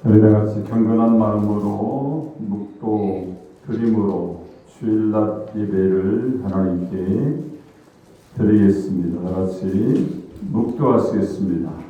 우리가 같이 경건한 마음으로 묵도 드림으로 주일낮 예배를 하나님께 드리겠습니다. 다 같이 묵도하시겠습니다.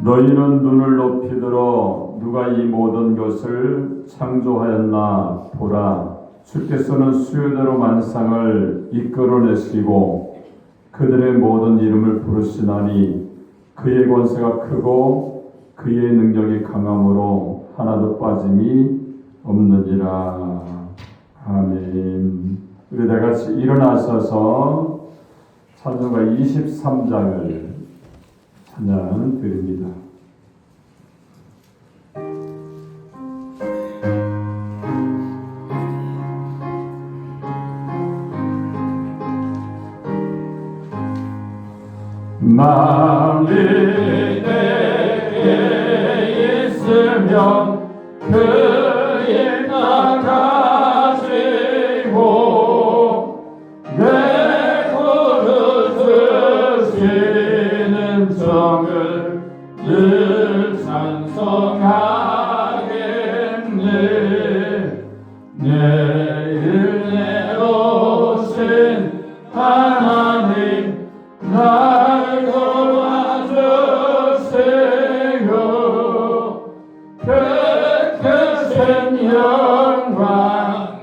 너희는 눈을 높이 들어 누가 이 모든 것을 창조하였나 보라. 주께서는 수요대로 만상을 이끌어내시고 그들의 모든 이름을 부르시나니 그의 권세가 크고 그의 능력이 강함으로 하나도 빠짐이 없느니라. 아멘. 우리 다 같이 일어나셔서 찬송가 23장을 찬양 드립니다. 만일 내게 있으면 그의 나가시고 내 그릇 쓰시는 정을 늘 찬송하겠네. 내일 내오신 하나님 날 도와주세요. 그 크신 영광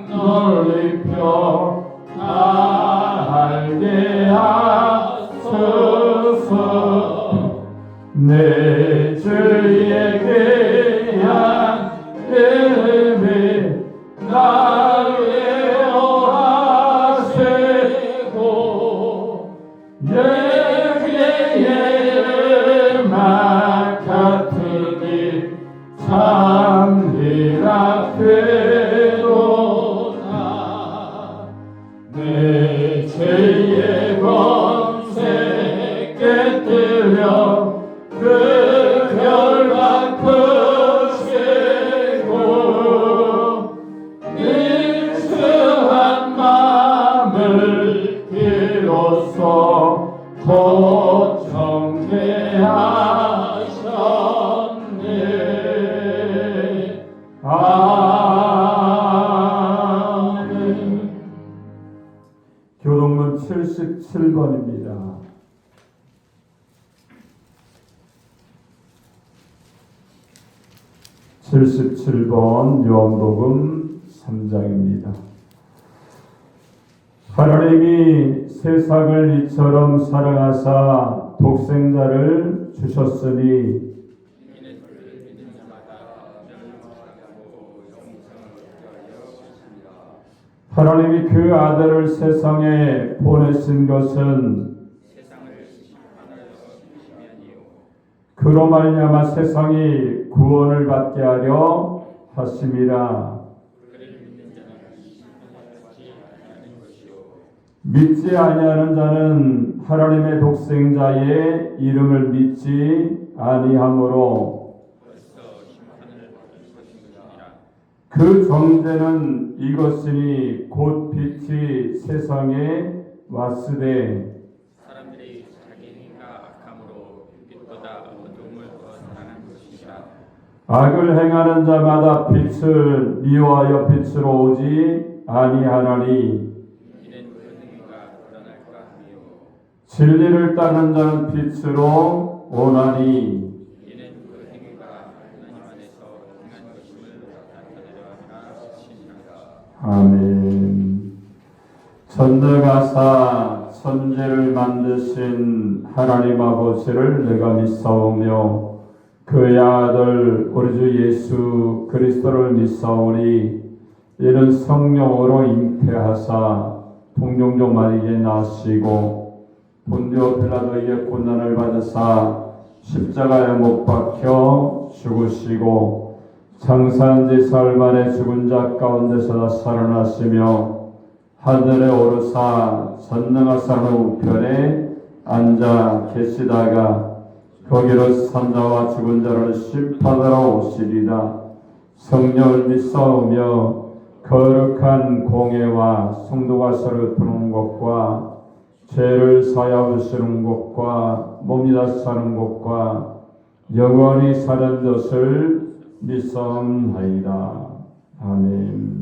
넓혀 알게 하소서. 내 주의 귀한 이름이 날 위로하시고 예배의 막 같으니 참리라 되도다. 내 죄의 권세 깨뜨려 그 결박 푸시고 인수한 마음을 비로소 곧 정죄하셨네. 아멘. 교동문 77번입니다. 77번 요한복음 3장입니다. 하나님이 세상을 이처럼 사랑하사 독생자를 주셨으니 하나님이 그 아들을 세상에 보내신 것은 그로 말미암아 세상이 구원을 받게 하려 하심이라. 믿지 아니하는 자는 하나님의 독생자의 이름을 믿지 아니하므로 그 존재는 이것이니 곧 빛이 세상에 왔으되 사람들이 자기 행위가 악함으로 빛보다 어둠을 더 사랑한 것이라. 악을 행하는 자마다 빛을 미워하여 빛으로 오지 아니하나니 진리를 따르는 자는 빛으로 오나니 이는 그 행위가 하나님 안에서 행한 것임을 나타내려 하시니라. 아멘. 전능하사 천지를 만드신 하나님 아버지를 내가 믿사오며 그의 아들 우리 주 예수 그리스도를 믿사오니 이는 성령으로 잉태하사 동정종 마리아에 나시고 본디오 빌라도에게 고난을 받으사 십자가에 못 박혀 죽으시고 장사한 지 사흘 만에 죽은 자 가운데서 살아나시며 하늘에 오르사 전능하사는 우편에 앉아 계시다가 거기로 산 자와 죽은 자를 심판하러 오시리라. 성령을 믿사오며 거룩한 공예와 성도가 서로 드는 것과 죄를 사하여 주시는 것과 몸이 다시 사는 것과 영원히 사는 것을 믿사옵나이다. 아멘.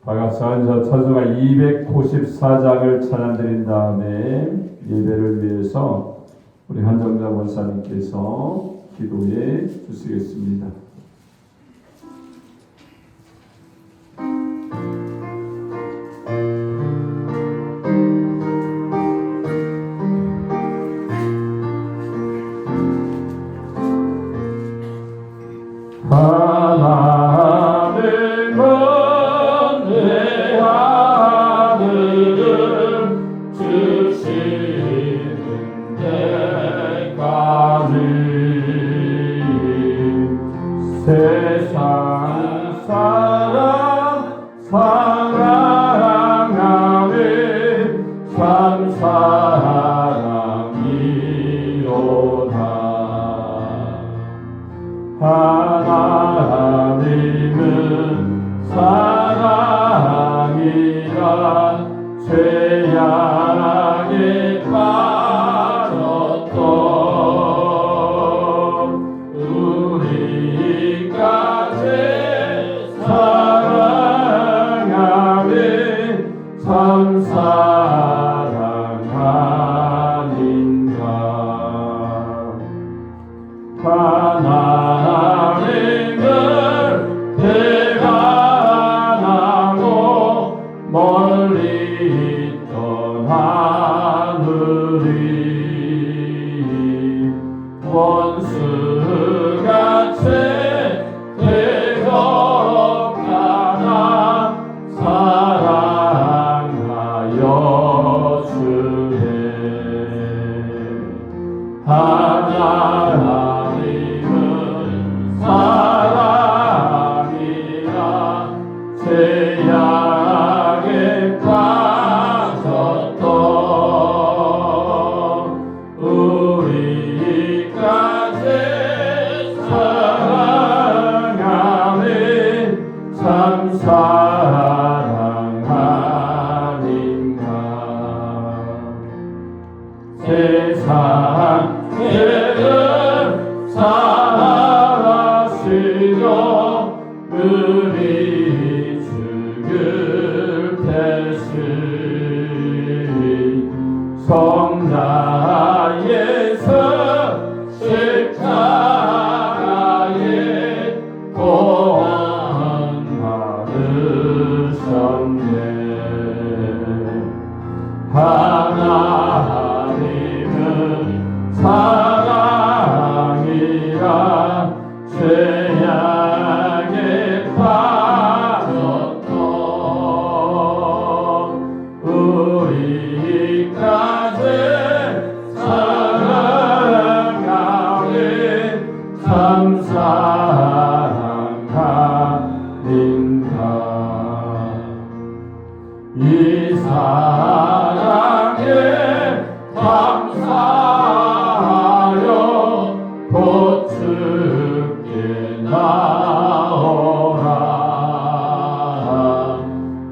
다같이 앉아 찬송가 294장을 찬양드린 다음에 예배를 위해서 우리 한정자 권사님께서 기도해 주시겠습니다. 하나님은 내 하늘을 주시는 데까지 세상 사랑 사랑하며 참 사랑이로다. 하나님은 사랑이라 죄악에 빠졌던 우리까지 사랑하며 참 사랑 아닌가. 하나님을 대간하고 멀리 떠나느니 원수같이 대적하나 사랑하여 주네. 하나님은 사랑이라 죄악에 빠졌던 우리까지 사랑하며 참 사랑 아닌가. 세상 죄를 사하시려 우리 죽을 대신 성자에서 십자가에 고난 받으셨네. 하나님은 사랑이라 죄악에 빠졌던 우리까지 사랑하며 참 사랑 아닌가. 이 사랑에 감사하여 곧 주께 나오라.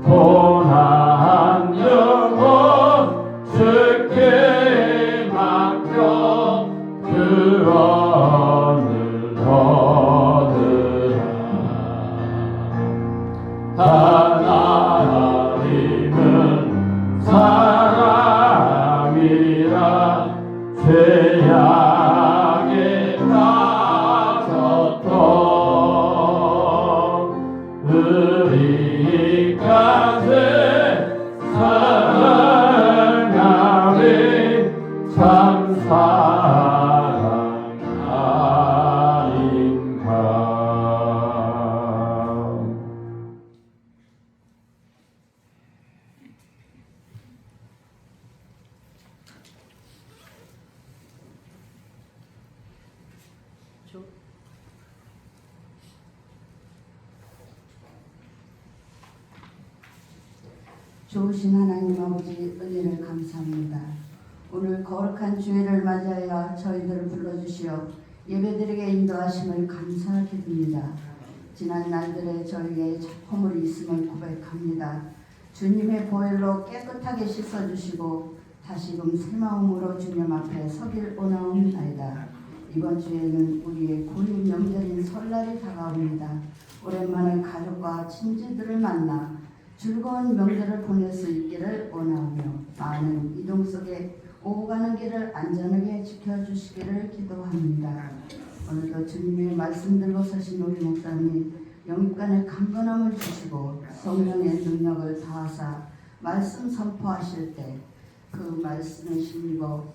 고난 영혼 주께 맡겨 구원을 얻으라. 하나님은 사랑이라 죄악에 빠졌던 우리까지 사랑하며 참 사랑 아닌가. 좋으신 하나님 아버지 은혜를 감사합니다. 오늘 거룩한 주일을 맞이하여 저희들을 불러주시어 예배드리게 인도하심을 감사하게 됩니다. 지난 날들에 저희의 허물이 있음을 고백합니다. 주님의 보혈로 깨끗하게 씻어주시고 다시금 새 마음으로 주님 앞에 서길 원하옵나이다. 이번 주에는 우리의 구일 명절인 설날이 다가옵니다. 오랜만에 가족과 친지들을 만나 즐거운 명절을 보낼 수 있기를 원하오며 많은 이동 속에 오고 가는 길을 안전하게 지켜주시기를 기도합니다. 오늘도 주님의 말씀들로 서신 우리 목사님 영입간의 강건함을 주시고 성령의 능력을 다하사 말씀 선포하실 때 그 말씀에 힘입어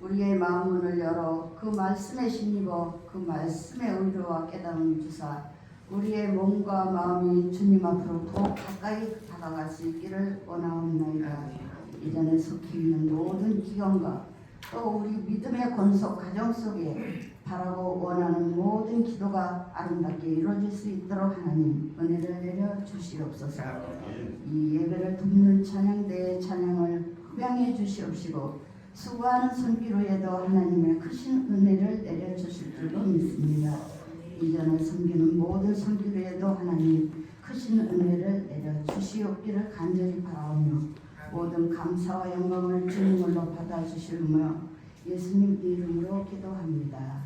우리의 마음문을 열어 그 말씀에 힘입어 그 말씀의 의도와 깨달음을 주사 우리의 몸과 마음이 주님 앞으로 더욱 가까이 다가갈 수 있기를 원하옵나이다. 이전에 속해 있는 모든 기경과 또 우리 믿음의 권속 가정 속에 바라고 원하는 모든 기도가 아름답게 이루어질 수 있도록 하나님 은혜를 내려 주시옵소서. 이 예배를 돕는 찬양대의 찬양을 흡양해 주시옵시고 수고하는 선기로에도 하나님의 크신 은혜를 내려 주실 줄로 믿습니다. 이전에 섬기는 모든 선기로에도 하나님 크신 은혜를 내려 주시옵기를 간절히 바라오며 모든 감사와 영광을 주님으로 받아주시며 예수님 이름으로 기도합니다.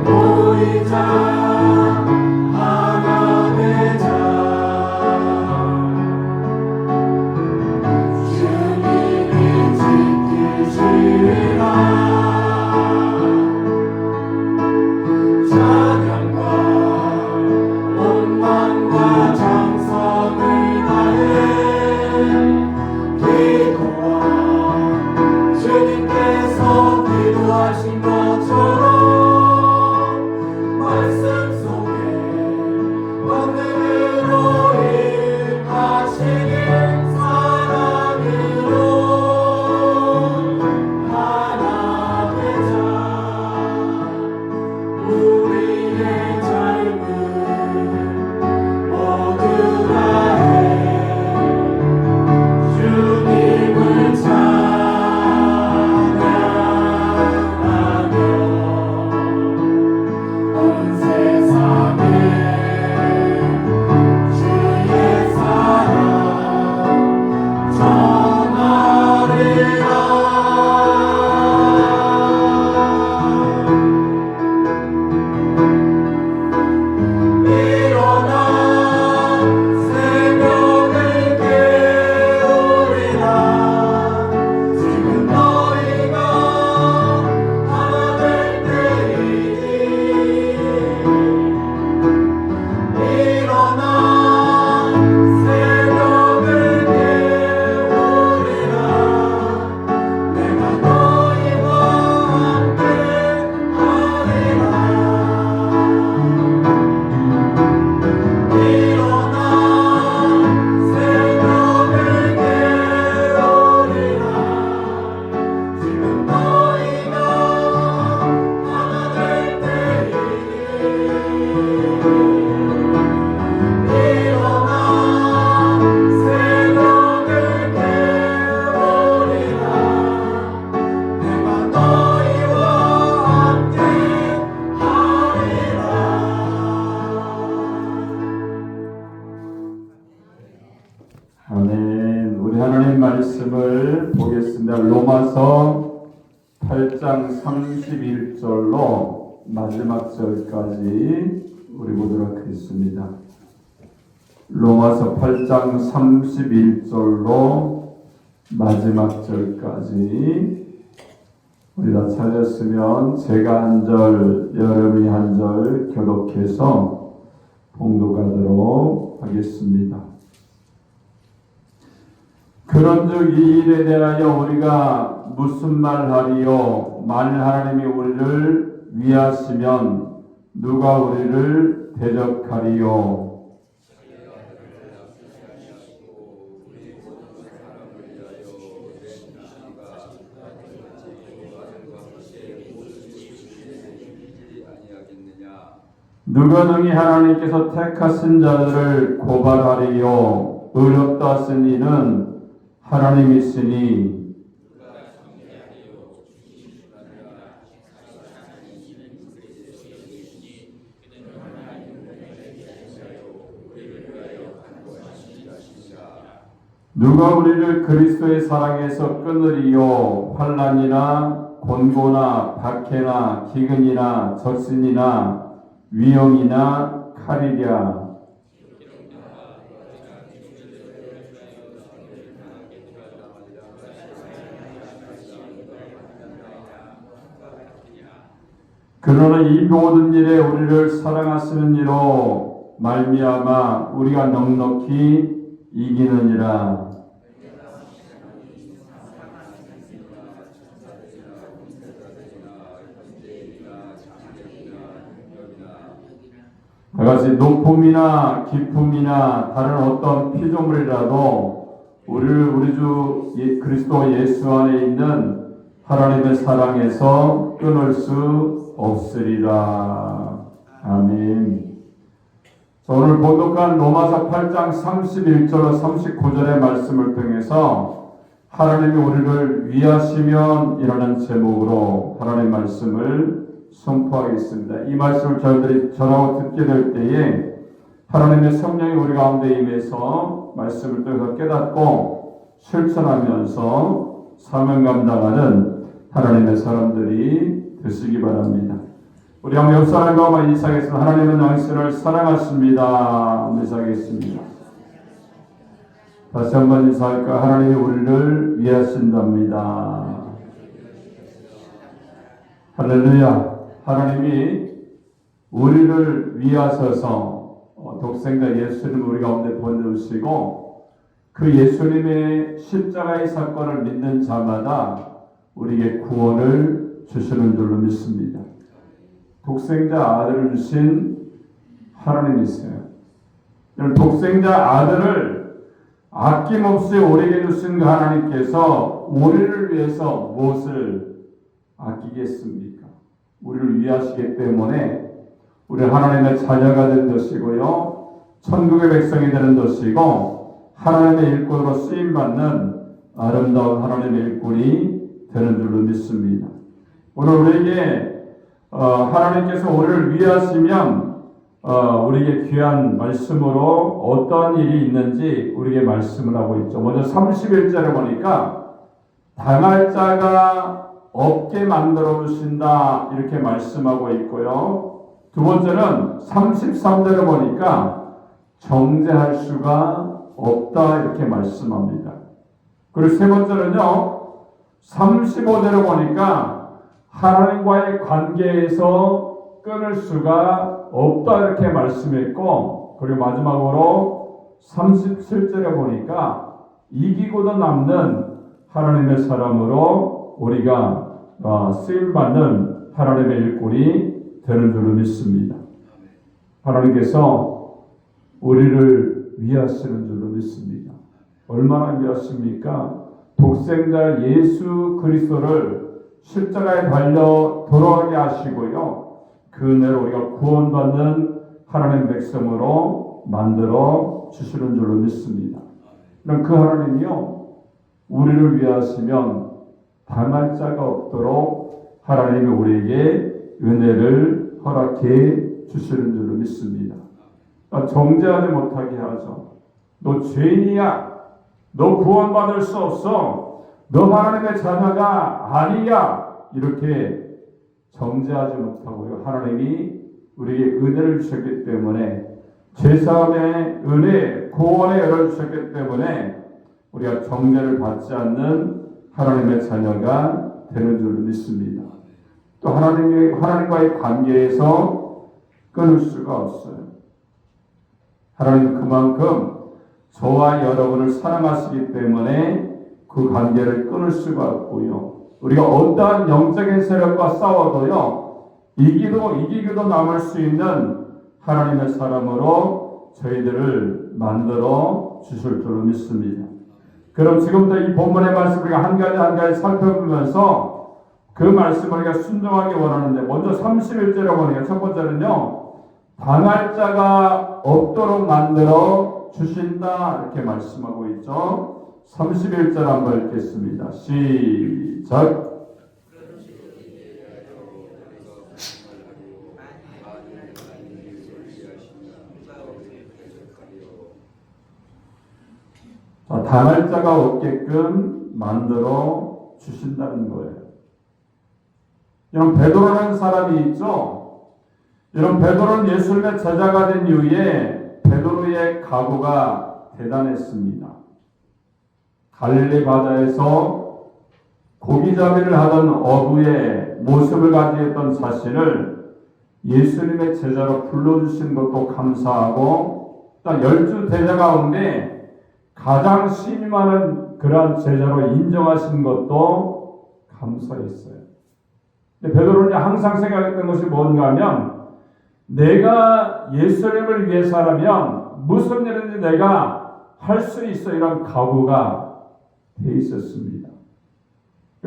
보이자 31절로 마지막 절까지 우리 보도록 하겠습니다. 로마서 8장 31절로 마지막 절까지 우리 다 찾았으면 제가 한 절, 여러분이 한 절 교독해서 봉독하도록 하겠습니다. 그런즉 이 일에 대하여 우리가 무슨 말하리요? 만일 하나님이 우리를 위하시면 누가 우리를 대적하리요? 누가 능히 하나님께서 택하신 자들을 고발하리요? 의롭다 하신 이는 하나님이시니 누가 우리를 그리스도의 사랑에서 끊으리요? 환난이나 곤고나 박해나 기근이나 적신이나 위험이나 칼이랴. 그러나 이 모든 일에 우리를 사랑하시는 이로 말미암아 우리가 넉넉히 이기느니라. 다같이 높음이나 깊음이나 다른 어떤 피조물이라도 우리를 우리 주 그리스도 예수 안에 있는 하나님의 사랑에서 끊을 수 없으리라. 아멘. 오늘 봉독한 로마서 8장 31절로 39절의 말씀을 통해서 하나님이 우리를 위하시면 이라는 제목으로 하나님의 말씀을 선포하겠습니다. 이 말씀을 저희들이 전하고 듣게 될 때에 하나님의 성령이 우리 가운데 임해서 말씀을 통해서 깨닫고 실천하면서 사명 감당하는 하나님의 사람들이 되시기 바랍니다. 우리 한번 옆 사람과 인사하겠습니다. 하나님은 당신을 사랑하십니다. 인사하겠습니다. 다시 한번 인사할까? 하나님이 우리를 위하신답니다. 할렐루야. 하나님이 우리를 위하셔서 독생자 예수님을 우리 가운데 보내주시고 그 예수님의 십자가의 사건을 믿는 자마다 우리에게 구원을 주시는 줄로 믿습니다. 독생자 아들을 주신 하나님이세요. 독생자 아들을 아낌없이 우리에게 주신 그 하나님께서 우리를 위해서 무엇을 아끼겠습니까? 우리를 위하시기 때문에 우리 하나님의 자녀가 된 것이고요, 천국의 백성이 되는 것이고 하나님의 일꾼으로 쓰임받는 아름다운 하나님의 일꾼이 되는 줄로 믿습니다. 오늘 우리에게 하나님께서 우리를 위하시면 우리에게 귀한 말씀으로 어떠한 일이 있는지 우리에게 말씀을 하고 있죠. 먼저 31절에 보니까 당할 자가 없게 만들어 주신다 이렇게 말씀하고 있고요. 두 번째는 33절에 보니까 정죄할 수가 없다 이렇게 말씀합니다. 그리고 세 번째는요, 35절에 보니까 하나님과의 관계에서 끊을 수가 없다 이렇게 말씀했고, 그리고 마지막으로 37절에 보니까 이기고도 남는 하나님의 사람으로 우리가 쓰임받는 하나님의 일꾼이 되는 줄로 믿습니다. 하나님께서 우리를 위하시는 줄로 믿습니다. 얼마나 위하십니까? 독생자 예수 그리스도를 십자가에 달려 돌아가게 하시고요, 그 은혜로 우리가 구원받는 하나님 백성으로 만들어 주시는 줄로 믿습니다. 그럼 그 하나님이요, 우리를 위하시면 당할 자가 없도록 하나님이 우리에게 은혜를 허락해 주시는 줄로 믿습니다. 정죄하지 못하게 하죠. 너 죄인이야. 너 구원받을 수 없어. 너 하나님의 자녀가 아니야. 이렇게 정죄하지 못하고요. 하나님이 우리에게 은혜를 주셨기 때문에 죄사함의 은혜, 구원의 은혜를 주셨기 때문에 우리가 정죄를 받지 않는 하나님의 자녀가 되는 줄 믿습니다. 또 하나님과의 관계에서 끊을 수가 없어요. 하나님 그만큼 저와 여러분을 사랑하시기 때문에 그 관계를 끊을 수가 없고요. 우리가 어떠한 영적인 세력과 싸워도요, 이기기도 남을 수 있는 하나님의 사람으로 저희들을 만들어 주실 줄 믿습니다. 그럼 지금부터 이 본문의 말씀을 우리가 한 가지 살펴보면서 그 말씀을 우리가 순종하기 원하는데, 먼저 31절에 보니까 첫 번째는요, 당할 자가 없도록 만들어 주신다 이렇게 말씀하고 있죠. 31절 한번 읽겠습니다. 시작. 자, 당할 자가 없게끔 만들어 주신다는 거예요. 이런 베드로라는 사람이 있죠. 이런 베드로는 예수님의 제자가 된 이후에 베드로의 각오가 대단했습니다. 갈릴리 바다에서 고기잡이를 하던 어부의 모습을 가지고 있던 자신을 예수님의 제자로 불러주신 것도 감사하고, 또 12 제자 가운데 가장 신이 많은 그러한 제자로 인정하신 것도 감사했어요. 근데 베드로는 항상 생각했던 것이 뭔가 하면, 내가 예수님을 위해서라면 무슨 일인지 내가 할 수 있어, 이런 각오가 돼 있었습니다.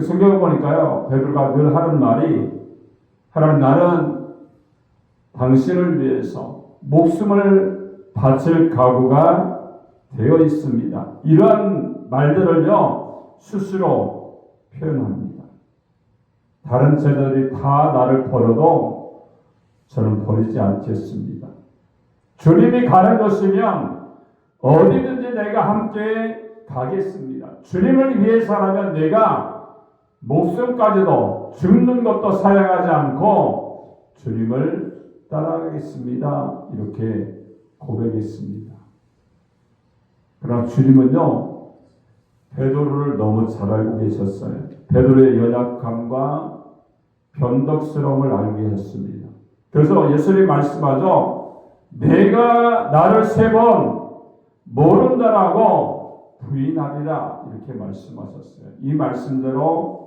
성경을 보니까요, 베드로가 늘 하는 말이, 하나님, 나는 당신을 위해서 목숨을 바칠 각오가 되어 있습니다. 이러한 말들을요 수시로 표현합니다. 다른 제자들이 다 나를 버려도 저는 버리지 않겠습니다. 주님이 가는 것이면 어디든지 내가 함께 가겠습니다. 주님을 위해서라면 내가 목숨까지도, 죽는 것도 사양하지 않고 주님을 따라가겠습니다. 이렇게 고백했습니다. 그러나 주님은요, 베드로를 너무 잘 알고 계셨어요. 베드로의 연약함과 변덕스러움을 알고 계셨습니다. 그래서 예수님이 말씀하죠. 내가 나를 3번 모른다라고 부인하리라 이렇게 말씀하셨어요. 이 말씀대로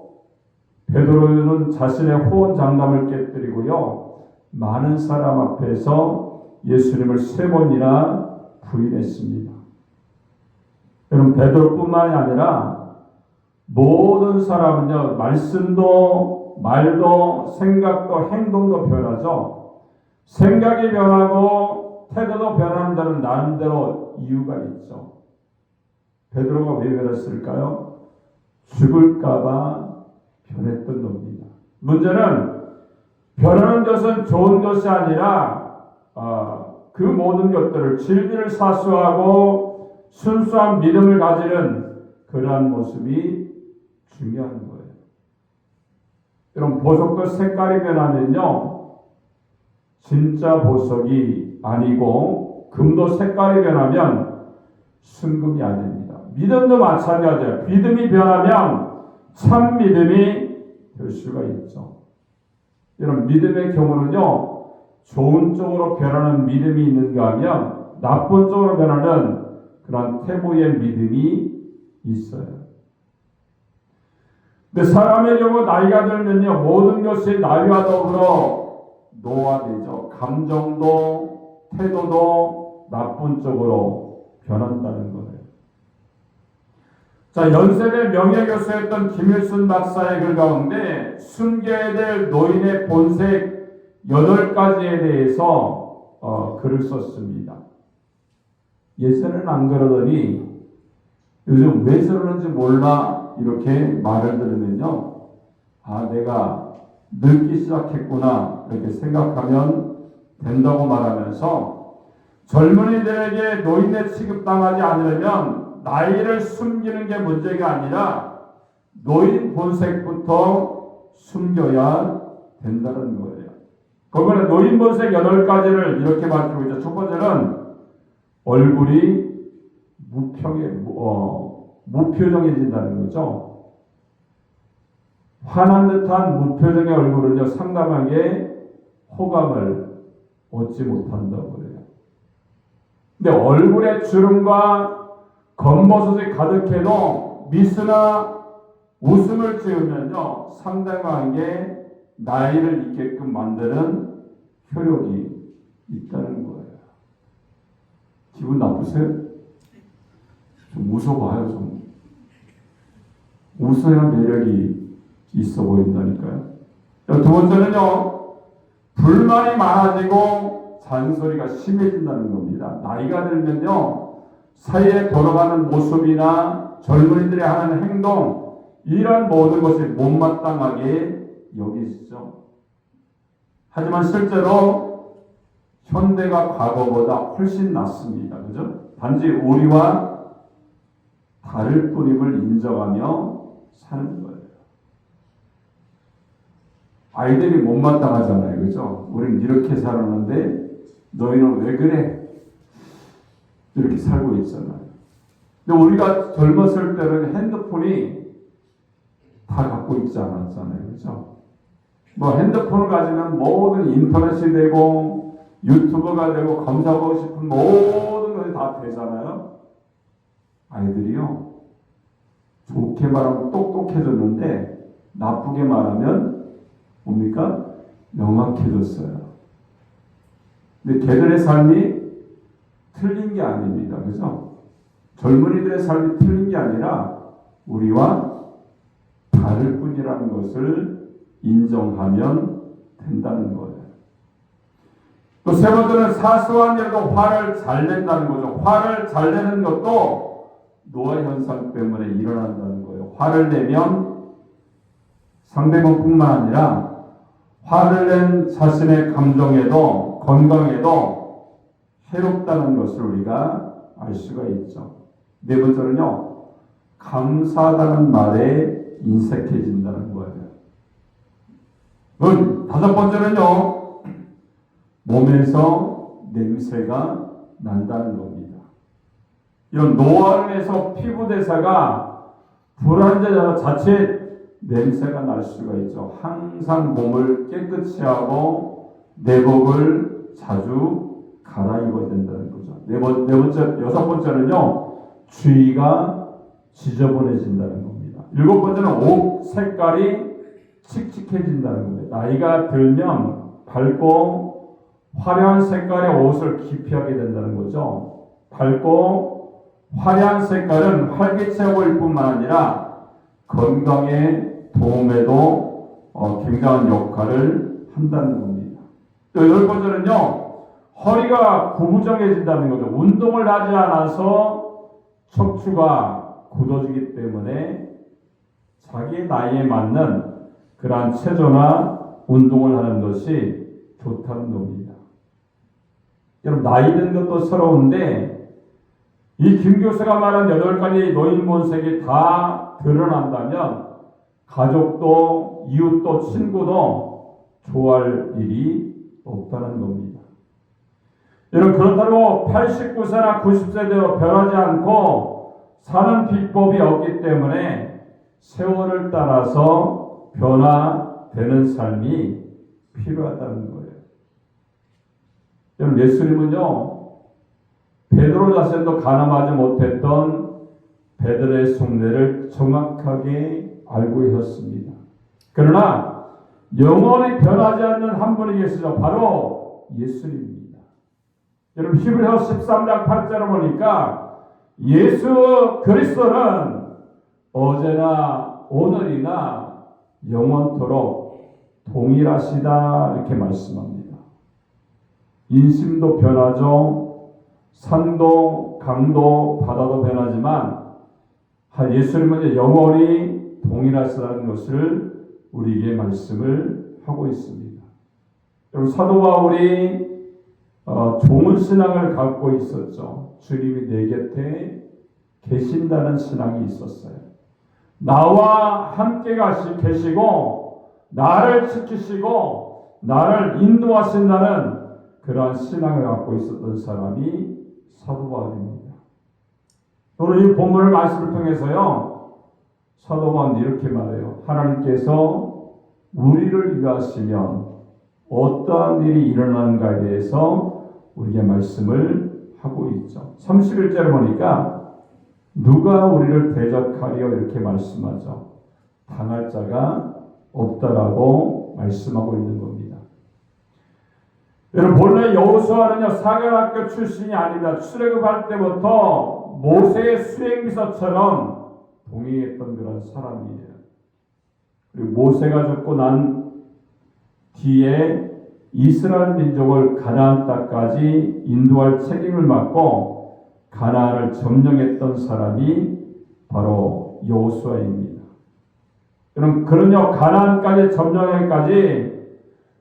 베드로는 자신의 호언장담을 깨뜨리고요, 많은 사람 앞에서 예수님을 3번이나 부인했습니다. 여러분, 베드로뿐만이 아니라 모든 사람은요, 말씀도 말도 생각도 행동도 변하죠. 생각이 변하고 태도도 변하는 데는 나름대로 이유가 있죠. 베드로가 왜 변했을까요? 죽을까봐 변했던 겁니다. 문제는 변하는 것은 좋은 것이 아니라 그 모든 것들을 진리를 사수하고 순수한 믿음을 가지는 그러한 모습이 중요한 거예요. 여러분, 보석도 색깔이 변하면요, 진짜 보석이 아니고, 금도 색깔이 변하면 순금이 아닙니다. 믿음도 마찬가지예요. 믿음이 변하면 참 믿음이 될 수가 있죠. 여러분, 믿음의 경우는요, 좋은 쪽으로 변하는 믿음이 있는가 하면 나쁜 쪽으로 변하는 그런 태보의 믿음이 있어요. 근데 사람의 경우 나이가 들면요, 모든 것이 나이와 더불어 노화되죠. 감정도 태도도 나쁜 쪽으로 변한다는 거예요. 자, 연세대 명예교수였던 김일순 박사의 글 가운데 숨겨야 될 노인의 본색 8가지에 대해서 글을 썼습니다. 예전에는 안 그러더니 요즘 왜 저러는지 몰라 이렇게 말을 들으면요, 내가 늙기 시작했구나 이렇게 생각하면 된다고 말하면서, 젊은이들에게 노인네 취급당하지 않으려면 나이를 숨기는 게 문제가 아니라 노인 본색부터 숨겨야 된다는 거예요. 그거는 노인본색 8가지를 이렇게 밝히고 있죠. 첫 번째는 얼굴이 무표정해진다는 거죠. 화난 듯한 무표정의 얼굴은요, 상담하게 호감을 얻지 못한다고 해요. 근데 얼굴에 주름과 겉모습이 가득해도 미소나 웃음을 지으면요, 상당하게 나이를 잊게끔 만드는 효력이 있다는 거예요. 기분 나쁘세요? 좀 웃어봐요, 좀. 웃어야 매력이 있어 보인다니까요. 두 번째는요, 불만이 많아지고 잔소리가 심해진다는 겁니다. 나이가 들면요, 사이에 돌아가는 모습이나 젊은이들이 하는 행동, 이런 모든 것이 못마땅하게 여기시죠. 하지만 실제로 현대가 과거보다 훨씬 낫습니다. 그죠? 단지 우리와 다를 뿐임을 인정하며 사는 거예요. 아이들이 못마땅하잖아요. 그죠? 우린 이렇게 살았는데 너희는 왜 그래? 이렇게 살고 있잖아요. 근데 우리가 젊었을 때는 핸드폰이 다 갖고 있지 않았잖아요. 그죠? 뭐 핸드폰을 가지면 모든 인터넷이 되고 유튜브가 되고 검사하고 싶은 모든 것이 다 되잖아요. 아이들이요, 좋게 말하면 똑똑해졌는데 나쁘게 말하면 뭡니까? 명확해졌어요. 근데 걔들의 삶이 틀린 게 아닙니다. 그죠? 젊은이들의 삶이 틀린 게 아니라 우리와 다를 뿐이라는 것을 인정하면 된다는 거예요. 또 세 번째는 사소한 일도 화를 잘 낸다는 거죠. 화를 잘 내는 것도 노화 현상 때문에 일어난다는 거예요. 화를 내면 상대방뿐만 아니라 화를 낸 자신의 감정에도 건강에도 해롭다는 것을 우리가 알 수가 있죠. 네 번째는요, 감사하다는 말에 인색해진다는 거예요. 다섯 번째는요, 몸에서 냄새가 난다는 겁니다. 이런 노화에서 피부 대사가 불안정해서 자칫 냄새가 날 수가 있죠. 항상 몸을 깨끗이 하고 내복을 자주 갈아입어야 된다는 거죠. 여섯 번째는요, 주위가 지저분해진다는 겁니다. 일곱 번째는 옷 색깔이 칙칙해진다는 겁니다. 나이가 들면 밝고 화려한 색깔의 옷을 기피하게 된다는 거죠. 밝고 화려한 색깔은 활기차 보일 뿐만 아니라 건강에 도움에도 굉장한 역할을 한다는 겁니다. 또 열 번째는요, 허리가 구부정해진다는 거죠. 운동을 하지 않아서 척추가 굳어지기 때문에 자기 나이에 맞는 그러한 체조나 운동을 하는 것이 좋다는 겁니다. 여러분, 나이 든 것도 서러운데 이 김 교수가 말한 8가지 노인 본색이 다 드러난다면 가족도 이웃도 친구도 좋아할 일이 없다는 겁니다. 여러분, 그렇다고 89세나 90세 되어 변하지 않고 사는 비법이 없기 때문에 세월을 따라서 변화되는 삶이 필요하다는 거예요. 여러분, 예수님은요, 베드로 자신도 가늠하지 못했던 베드로의 속내를 정확하게 알고 계셨습니다. 그러나 영원히 변하지 않는 한 분이 계시죠. 바로 예수님입니다. 여러분, 히브리서 13장 8절을 보니까 예수 그리스도는 어제나 오늘이나 영원토록 동일하시다, 이렇게 말씀합니다. 인심도 변하죠. 산도 강도 바다도 변하지만 예수님은 영원히 동일하시다는 것을 우리에게 말씀을 하고 있습니다. 여러분, 사도 바울이 좋은 신앙을 갖고 있었죠. 주님이 내 곁에 계신다는 신앙이 있었어요. 나와 함께 계시고 나를 지키시고 나를 인도하신다는 그러한 신앙을 갖고 있었던 사람이 사도 바울입니다. 또는 이 본문을 말씀을 통해서요, 사도 바울은 이렇게 말해요. 하나님께서 우리를 위하시면 어떠한 일이 일어나는가에 대해서 우리에게 말씀을 하고 있죠. 31절을 보니까 누가 우리를 대적하리요 이렇게 말씀하죠. 당할 자가 없다라고 말씀하고 있는 겁니다. 여러분, 본래 여호수아는요 사관학교 출신이 아닙니다. 출애굽할 때부터 모세의 수행비서처럼 동행했던 그런 사람이에요. 그리고 모세가 죽고 난 뒤에 이스라엘 민족을 가나안 땅까지 인도할 책임을 맡고 가나안을 점령했던 사람이 바로 여호수아입니다. 그런요 가나안까지 점령하기까지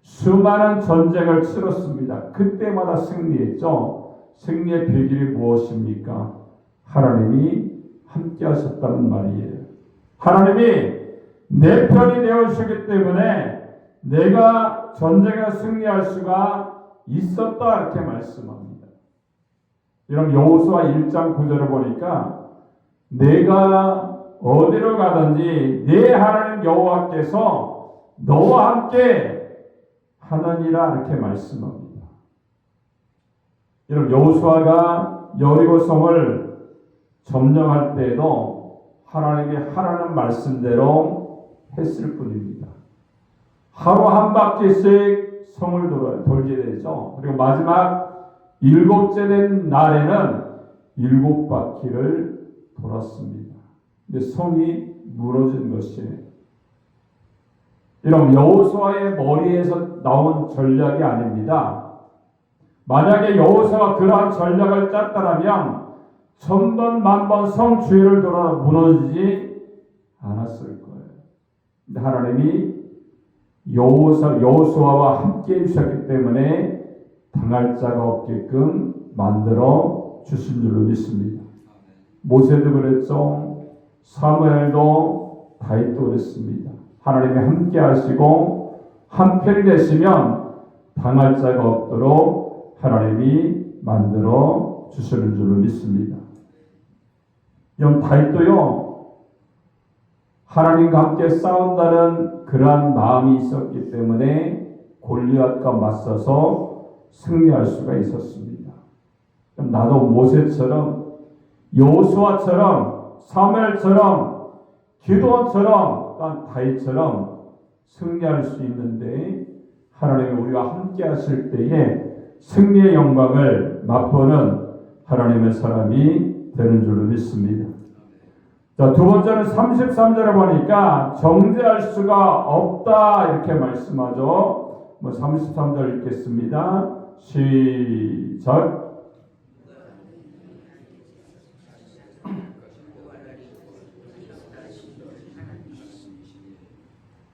수많은 전쟁을 치렀습니다. 그때마다 승리했죠. 승리의 비결이 무엇입니까? 하나님이 함께 하셨다는 말이에요. 하나님이 내 편이 되어주시기 때문에 내가 전쟁에 승리할 수가 있었다 이렇게 말씀합니다. 이런 여호수아 1장 9절을 보니까 내가 어디로 가든지 내 하나님 여호와께서 너와 함께 하느니라 이렇게 말씀합니다. 여러분, 여호수아가 여리고성을 점령할 때에도 하나님이 하라는 말씀대로 했을 뿐입니다. 하루 한 바퀴씩 성을 돌게 되죠. 그리고 마지막 7째 된 날에는 7바퀴를 돌았습니다. 근데 성이 무너진 것이에요. 이런 여호수아의 머리에서 나온 전략이 아닙니다. 만약에 여호수아가 그러한 전략을 짰다면 천번 만번 성 주위를 돌아 무너지지 않았을 거예요. 근데 하나님이 여호수아와 함께 해주셨기 때문에 당할 자가 없게끔 만들어 주신 줄로 믿습니다. 모세도 그랬죠. 사무엘도 다윗도 그랬습니다. 하나님이 함께 하시고 한편이 되시면 당할 자가 없도록 하나님이 만들어 주시는 줄로 믿습니다. 영 다윗도요 하나님과 함께 싸운다는 그러한 마음이 있었기 때문에 골리앗과 맞서서 승리할 수가 있었습니다. 나도 모세처럼 여호수아처럼 사무엘처럼 기도원처럼 또한 다윗처럼 승리할 수 있는데 하나님이 우리와 함께 하실 때에 승리의 영광을 맛보는 하나님의 사람이 되는 줄로 믿습니다. 자, 두 번째는 33절에 보니까 정죄할 수가 없다 이렇게 말씀하죠. 33절 읽겠습니다. 시작.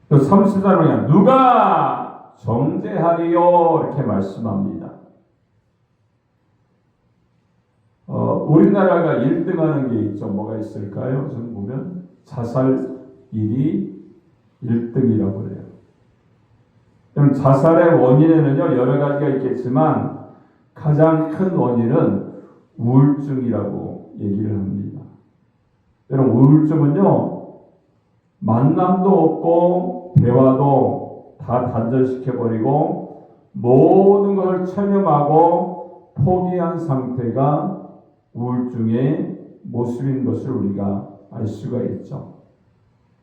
또 34절에 누가 정죄하리요 이렇게 말씀합니다. 우리나라가 1등하는 게 있죠. 뭐가 있을까요? 좀 보면 자살일이 1등이라고 그래요. 그럼 자살의 원인에는요 여러 가지가 있겠지만 가장 큰 원인은 우울증이라고 얘기를 합니다. 여러분, 우울증은요 만남도 없고 대화도 다 단절시켜버리고 모든 것을 체념하고 포기한 상태가 우울증의 모습인 것을 우리가 알 수가 있죠.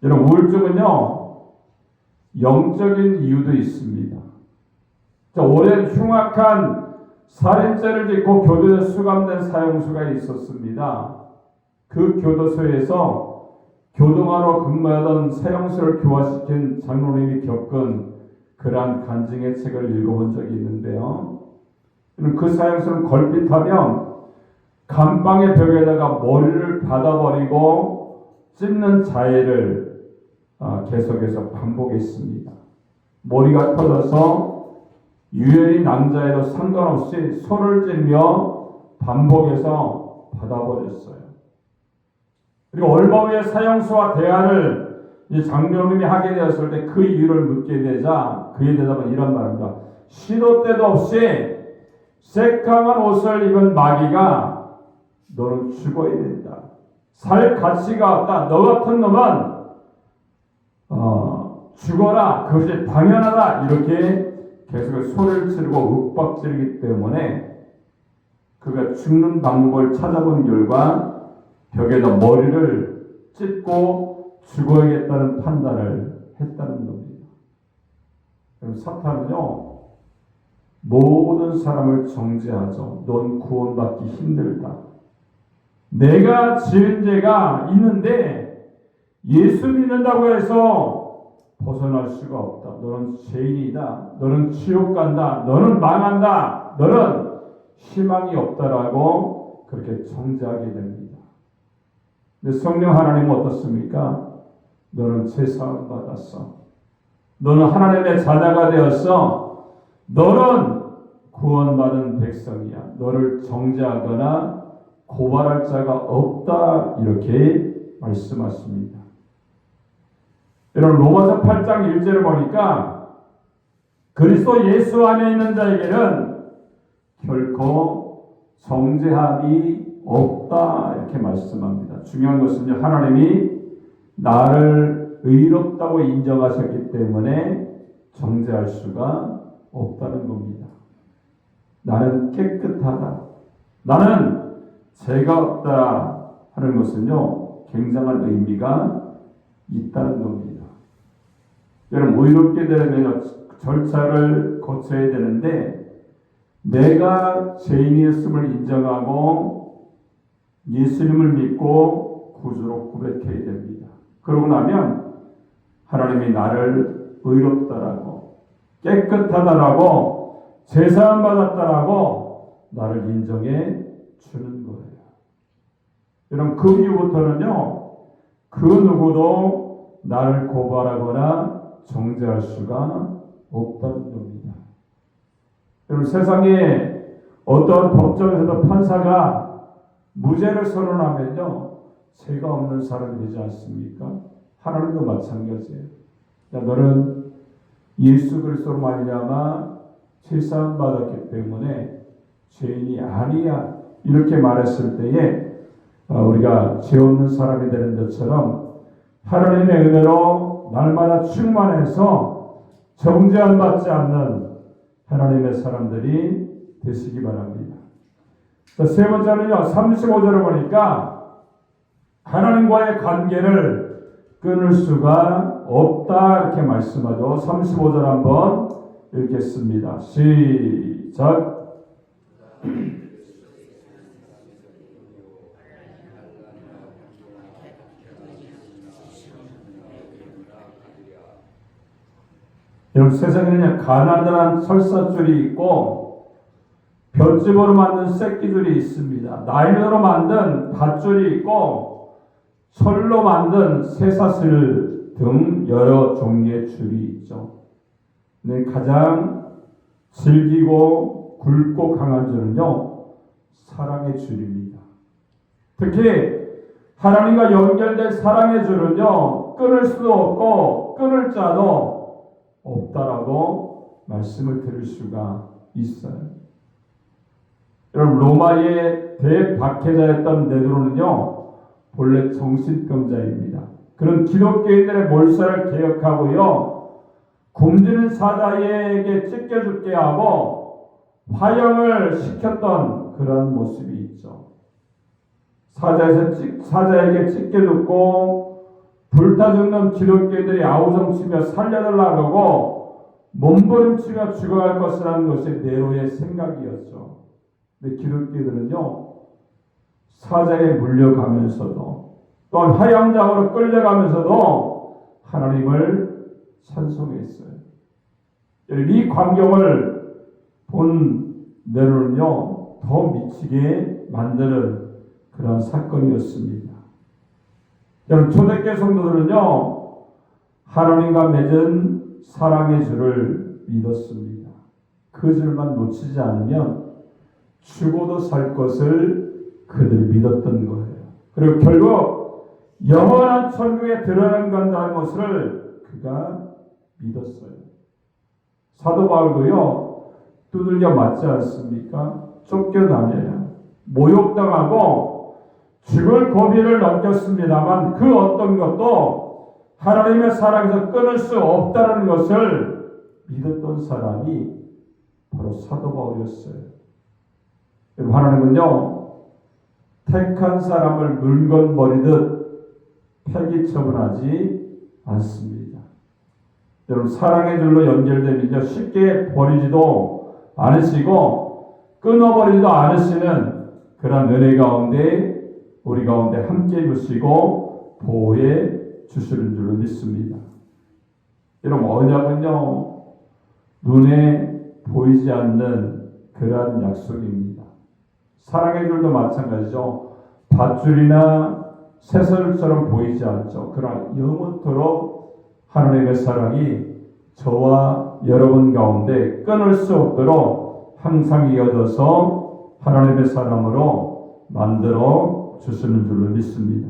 여러분, 우울증은요 영적인 이유도 있습니다. 오랜 흉악한 살인죄를 짓고 교도소에 수감된 사형수가 있었습니다. 그 교도소에서 교도관으로 근무하던 사형수를 교화시킨 장로님이 겪은 그러한 간증의 책을 읽어본 적이 있는데요. 그 사형수는 걸핏하면 감방의 벽에다가 머리를 받아버리고 찢는 자해를 계속해서 반복했습니다. 머리가 터져서 유혈이 남자에도 상관없이 소를 찌르며 반복해서 받아버렸어요. 그리고 얼마 후에 사형수와 대화를 이 장로님이 하게 되었을 때 그 이유를 묻게 되자 그의 대답은 이런 말입니다. 시도 때도 없이 새까만 옷을 입은 마귀가 너는 죽어야 된다. 살 가치가 없다. 너 같은 놈은 죽어라. 그것이 당연하다. 이렇게 계속 소리를 지르고 윽박지르기 때문에 그가 죽는 방법을 찾아본 결과 벽에다 머리를 찢고 죽어야겠다는 판단을 했다는 겁니다. 그럼 사탄은요, 모든 사람을 정죄하죠. 넌 구원받기 힘들다. 내가 지은 죄가 있는데 예수 믿는다고 해서 벗어날 수가 없다. 너는 죄인이다. 너는 지옥 간다. 너는 망한다. 너는 희망이 없다라고 그렇게 정죄하게 됩니다. 근데 성령 하나님은 어떻습니까? 너는 죄사함 받았어. 너는 하나님의 자녀가 되었어. 너는 구원받은 백성이야. 너를 정죄하거나 고발할 자가 없다. 이렇게 말씀하십니다. 여러분 로마서 8장 1절을 보니까 그리스도 예수 안에 있는 자에게는 결코 정죄함이 없다 이렇게 말씀합니다. 중요한 것은요, 하나님이 나를 의롭다고 인정하셨기 때문에 정죄할 수가 없다는 겁니다. 나는 깨끗하다. 나는 죄가 없다 하는 것은요, 굉장한 의미가 있다는 겁니다. 여러분, 의롭게 되려면 절차를 거쳐야 되는데 내가 죄인이었음을 인정하고 예수님을 믿고 구주로 고백해야 됩니다. 그러고 나면 하나님이 나를 의롭다라고 깨끗하다라고 제사함 받았다라고 나를 인정해 주는 거예요. 여러분, 그 이후부터는요, 그 누구도 나를 고발하거나 정죄할 수가 없다는 겁니다. 여러분, 세상에 어떤 법정에서도 판사가 무죄를 선언하면요, 죄가 없는 사람이 되지 않습니까? 하나님도 마찬가지예요. 야, 너는 예수 그리스도로 말미암아 죄사함 받았기 때문에 죄인이 아니야. 이렇게 말했을 때에 우리가 죄 없는 사람이 되는 것처럼 하나님의 은혜로 날마다 충만해서 정죄함 받지 않는 하나님의 사람들이 되시기 바랍니다. 세 번째는요, 35절을 보니까 하나님과의 관계를 끊을 수가 없다 이렇게 말씀하죠. 35절 한번 읽겠습니다. 시작. 여러분, 세상에는 가나다란 설사줄이 있고 볏짚으로 만든 새끼줄이 있습니다. 나일론으로 만든 밧줄이 있고 철로 만든 쇠사슬 등 여러 종류의 줄이 있죠. 근데 가장 질기고 굵고 강한 줄은요, 사랑의 줄입니다. 특히 하나님과 연결된 사랑의 줄은요, 끊을 수도 없고 끊을 자도 없다라고 말씀을 들을 수가 있어요. 여러분, 로마의 대박해자였던 네로는요, 본래 정신병자입니다. 그런 기독교인들의 몰살을 개혁하고요, 굶주린 사자에게 찢겨죽게 하고 화형을 시켰던 그런 모습이 있죠. 사자에게 찢겨죽고 불타 죽는 기독교인들이 아우성치며 살려달라고 하고 몸부림치며 죽어갈 것이라는 것이 네로의 생각이었죠. 근데 기독교인들은요, 사자에 물려가면서도 또한 화형장으로 끌려가면서도 하나님을 찬송했어요. 이 광경을 본 네로는요, 더 미치게 만드는 그런 사건이었습니다. 여러분, 초대교회 성도들은요, 하나님과 맺은 사랑의 줄을 믿었습니다. 그 줄만 놓치지 않으면 죽어도 살 것을 그들이 믿었던 거예요. 그리고 결국 영원한 천국에 들어간다는 것을 그가 믿었어요. 사도 바울도요, 두들겨 맞지 않습니까? 쫓겨다녀야 모욕당하고 죽을 고비를 넘겼습니다만 그 어떤 것도 하나님의 사랑에서 끊을 수 없다는 것을 믿었던 사람이 바로 사도 바울이었어요. 하나님은요, 택한 사람을 물건 버리듯 폐기 처분하지 않습니다. 여러분, 사랑의 줄로 연결되면요, 쉽게 버리지도 않으시고 끊어버리지도 않으시는 그런 은혜 가운데 우리 가운데 함께 해주시고 보호해 주시는 줄로 믿습니다. 여러분, 언약은요, 눈에 보이지 않는 그러한 약속입니다. 사랑의 줄도 마찬가지죠. 밧줄이나 쇠설처럼 보이지 않죠. 그러나 영원토록 하나님의 사랑이 저와 여러분 가운데 끊을 수 없도록 항상 이어져서 하나님의 사랑으로 만들어 주시는 줄로 믿습니다.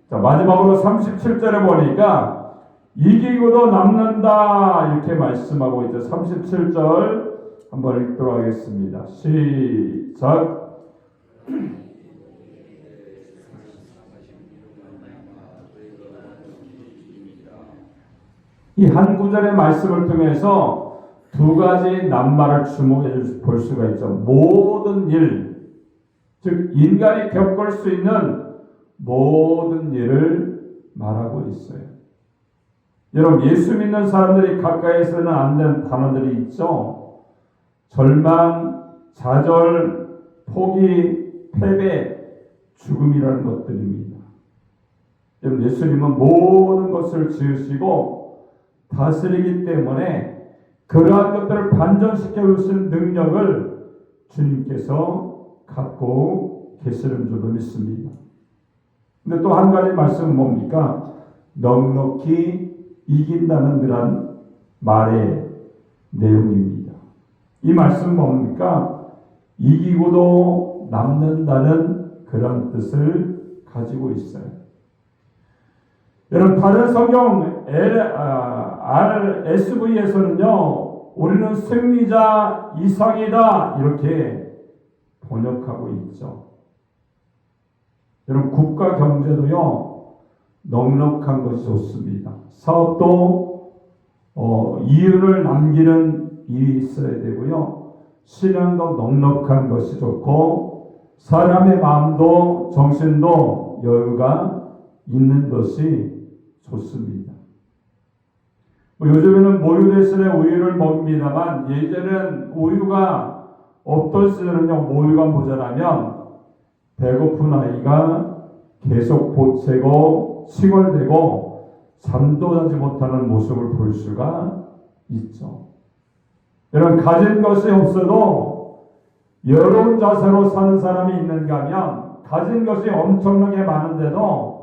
자, 마지막으로 37절에 보니까 이기고도 남는다 이렇게 말씀하고 있죠. 37절 한번 읽도록 하겠습니다. 시작. 이 한 구절의 말씀을 통해서 두 가지 낱말을 주목해 볼 수가 있죠. 모든 일, 즉 인간이 겪을 수 있는 모든 일을 말하고 있어요. 여러분, 예수 믿는 사람들이 가까이서는 안 되는 단어들이 있죠. 절망, 좌절, 포기, 패배, 죽음이라는 것들입니다. 여러분, 예수님은 모든 것을 지으시고 다스리기 때문에 그러한 것들을 반전시켜 주시는 능력을 주님께서 갖고 계시는 줄로 믿습니다. 근데 또 한 가지 말씀은 뭡니까? 넉넉히 이긴다는 그런 말의 내용입니다. 이 말씀은 뭡니까? 이기고도 남는다는 그런 뜻을 가지고 있어요. 여러분, 다른 성경 RSV에서는요, 우리는 승리자 이상이다 이렇게 번역하고 있죠. 여러분, 국가 경제도요, 넉넉한 것이 좋습니다. 사업도 이윤을 남기는 일이 있어야 되고요. 신앙도 넉넉한 것이 좋고 사람의 마음도 정신도 여유가 있는 것이 좋습니다. 요즘에는 모유 대신에 우유를 먹습니다만 예전엔 우유가 없던 시절은요, 모유가 모자라면 배고픈 아이가 계속 보채고 칭얼대고 잠도 자지 못하는 모습을 볼 수가 있죠. 여러분, 가진 것이 없어도 여러분 자세로 사는 사람이 있는가 하면 가진 것이 엄청나게 많은데도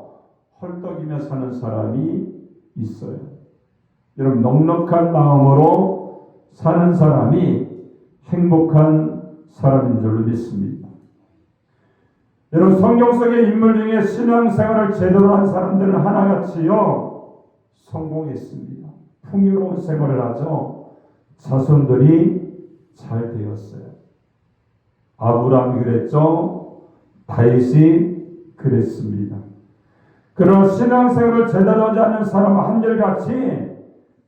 헐떡이며 사는 사람이 있어요. 여러분, 넉넉한 마음으로 사는 사람이 행복한 사람인 줄로 믿습니다. 여러분, 성경 속의 인물 중에 신앙생활을 제대로 한 사람들은 하나같이요 성공했습니다. 풍요로운 생활을 하죠. 자손들이 잘 되었어요. 아브라함이 그랬죠. 다윗이 그랬습니다. 그런 신앙생활을 제대로 하지 않는 사람은 한결같이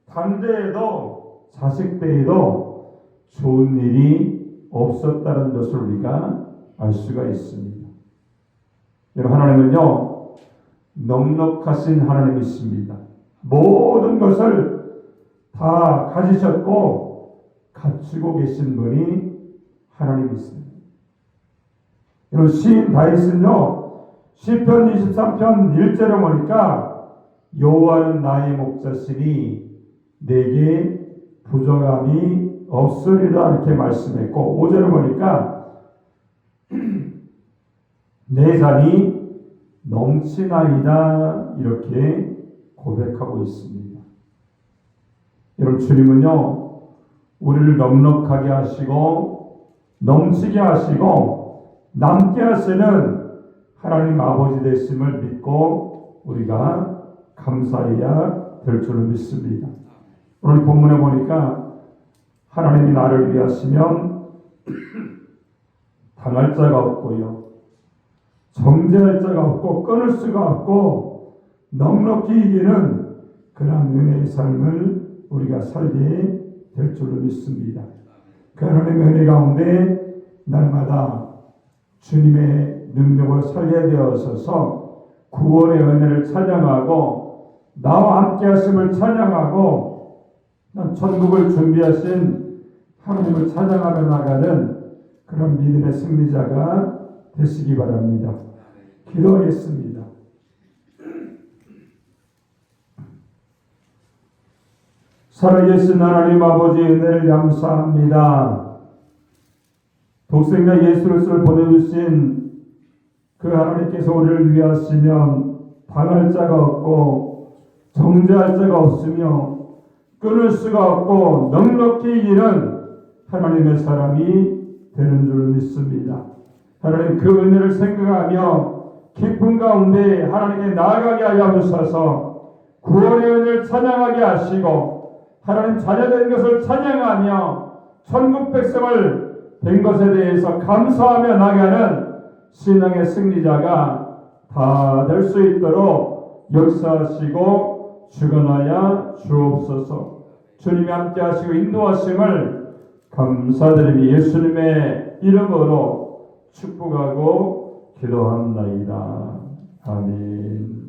당대에도 자식대에도 좋은 일이 없었다는 것을 우리가 알 수가 있습니다. 여러분, 하나님은요 넉넉하신 하나님이십니다. 모든 것을 다 가지셨고 갖추고 계신 분이 하나님이십니다. 여러분, 시인 다윗은요 시편 23편 1절에 보니까 여호와는 나의 목자시니 내게 부족함이 없으리라 이렇게 말씀했고 5절에 보니까 내 잔이 넘치나이다 이렇게 고백하고 있습니다. 여러분, 주님은요 우리를 넉넉하게 하시고 넘치게 하시고 남게 하시는 하나님 아버지 되심을 믿고 우리가 감사해야 될 줄을 믿습니다. 오늘 본문에 보니까 하나님이 나를 위하시면 당할 자가 없고요, 정죄할 자가 없고 끊을 수가 없고 넉넉히 이기는 그런 은혜의 삶을 우리가 살게 될 줄로 믿습니다. 그 하나님의 은혜 가운데 날마다 주님의 능력으로 살게 되어서서 구원의 은혜를 찬양하고 나와 함께 하심을 찬양하고 천국을 준비하신 하나님을 찬양하며 나가는 그런 믿음의 승리자가 되시기 바랍니다. 기도하겠습니다. 살아계신 하나님 아버지 은혜를 감사합니다. 독생자 예수 그리스도를 보내주신 그 하나님께서 우리를 위하시면 당할 자가 없고 정죄할 자가 없으며 끊을 수가 없고 넉넉히 이기는 하나님의 사람이 되는 줄 믿습니다. 하나님 그 은혜를 생각하며 기쁨 가운데 하나님께 나아가게 하여 주셔서 구원의 은혜를 찬양하게 하시고 하나님 자녀된 것을 찬양하며 천국 백성을 된 것에 대해서 감사하며 나가는 신앙의 승리자가 다 될 수 있도록 역사하시고 주관하여 주옵소서. 주님이 함께 하시고 인도하심을 감사드리며 예수님의 이름으로 축복하고 기도합나이다. 아멘.